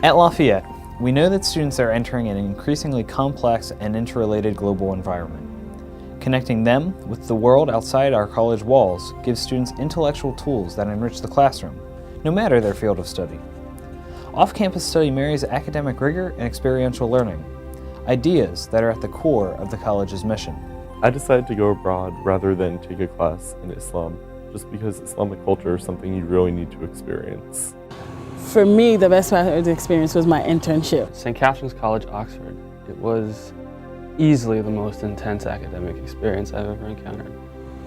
At Lafayette, we know that students are entering an increasingly complex and interrelated global environment. Connecting them with the world outside our college walls gives students intellectual tools that enrich the classroom, no matter their field of study. Off-campus study marries academic rigor and experiential learning, ideas that are at the core of the college's mission. I decided to go abroad rather than take a class in Islam, just because Islamic culture is something you really need to experience. For me, the best part of the experience was my internship. St. Catherine's College, Oxford. It was easily the most intense academic experience I've ever encountered.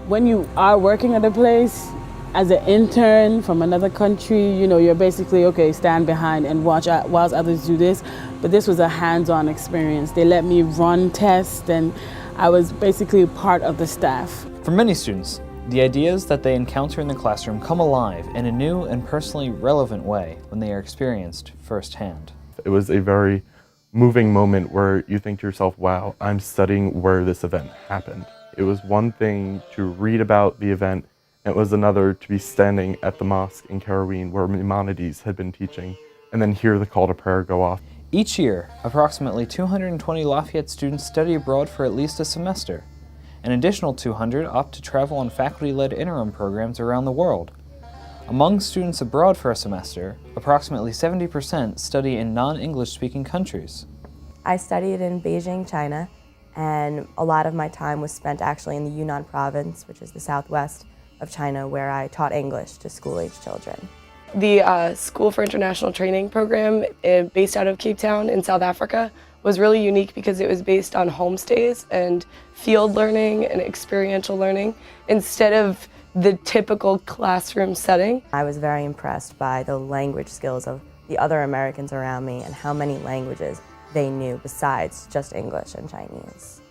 When you are working at a place, as an intern from another country, you're basically, okay, stand behind and watch whilst others do this. But this was a hands-on experience. They let me run tests and I was basically part of the staff. For many students, the ideas that they encounter in the classroom come alive in a new and personally relevant way when they are experienced firsthand. It was a very moving moment where you think to yourself, wow, I'm studying where this event happened. It was one thing to read about the event, and it was another to be standing at the mosque in Caraween where Maimonides had been teaching, and then hear the call to prayer go off. Each year, approximately 220 Lafayette students study abroad for at least a semester. An additional 200 opt to travel on faculty-led interim programs around the world. Among students abroad for a semester, approximately 70% study in non-English speaking countries. I studied in Beijing, China, and a lot of my time was spent actually in the Yunnan province, which is the southwest of China, where I taught English to school-age children. The School for International Training program based out of Cape Town in South Africa was really unique because it was based on homestays and field learning and experiential learning instead of the typical classroom setting. I was very impressed by the language skills of the other Americans around me and how many languages they knew besides just English and Chinese.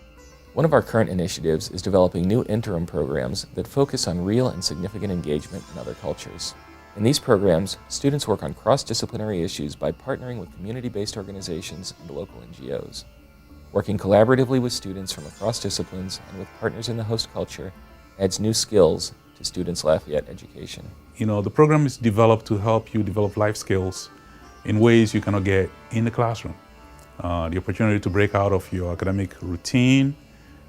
One of our current initiatives is developing new interim programs that focus on real and significant engagement in other cultures. In these programs, students work on cross-disciplinary issues by partnering with community-based organizations and local NGOs. Working collaboratively with students from across disciplines and with partners in the host culture adds new skills to students' Lafayette education. The program is developed to help you develop life skills in ways you cannot get in the classroom. The opportunity to break out of your academic routine,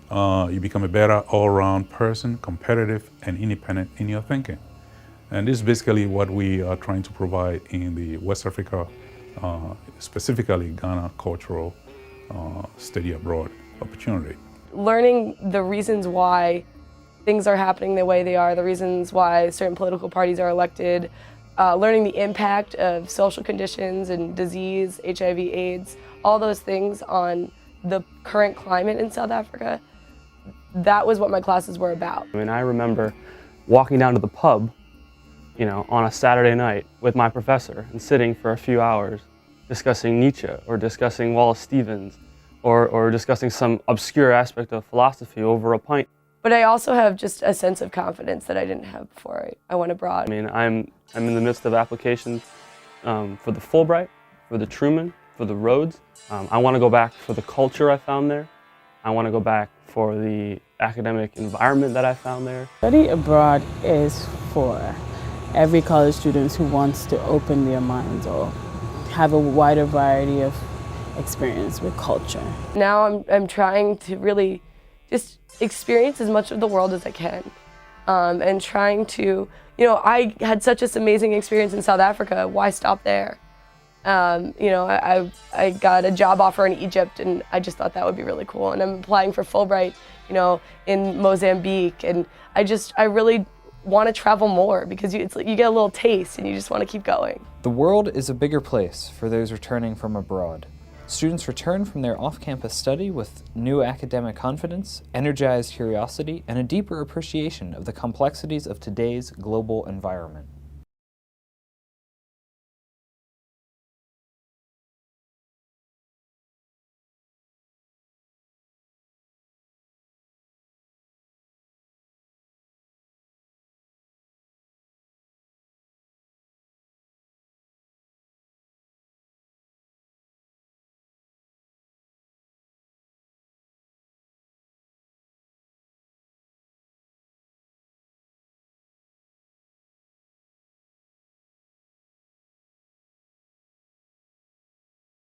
you become a better all-around person, competitive and independent in your thinking. And this is basically what we are trying to provide in the West Africa, specifically Ghana cultural study abroad opportunity. Learning the reasons why things are happening the way they are, the reasons why certain political parties are elected, learning the impact of social conditions and disease, HIV, AIDS, all those things on the current climate in South Africa. That was what my classes were about. I remember walking down to the pub, on a Saturday night with my professor and sitting for a few hours discussing Nietzsche or discussing Wallace Stevens or discussing some obscure aspect of philosophy over a pint. But I also have just a sense of confidence that I didn't have before I went abroad. I'm in the midst of applications for the Fulbright, for the Truman, for the Rhodes. I want to go back for the culture I found there. I want to go back for the academic environment that I found there. Study abroad is for every college student who wants to open their minds or have a wider variety of experience with culture. Now I'm trying to really just experience as much of the world as I can, and trying to, I had such this amazing experience in South Africa. Why stop there? I got a job offer in Egypt, and I just thought that would be really cool. And I'm applying for Fulbright, in Mozambique, and I really want to travel more because you get a little taste and you just want to keep going. The world is a bigger place for those returning from abroad. Students return from their off-campus study with new academic confidence, energized curiosity, and a deeper appreciation of the complexities of today's global environment.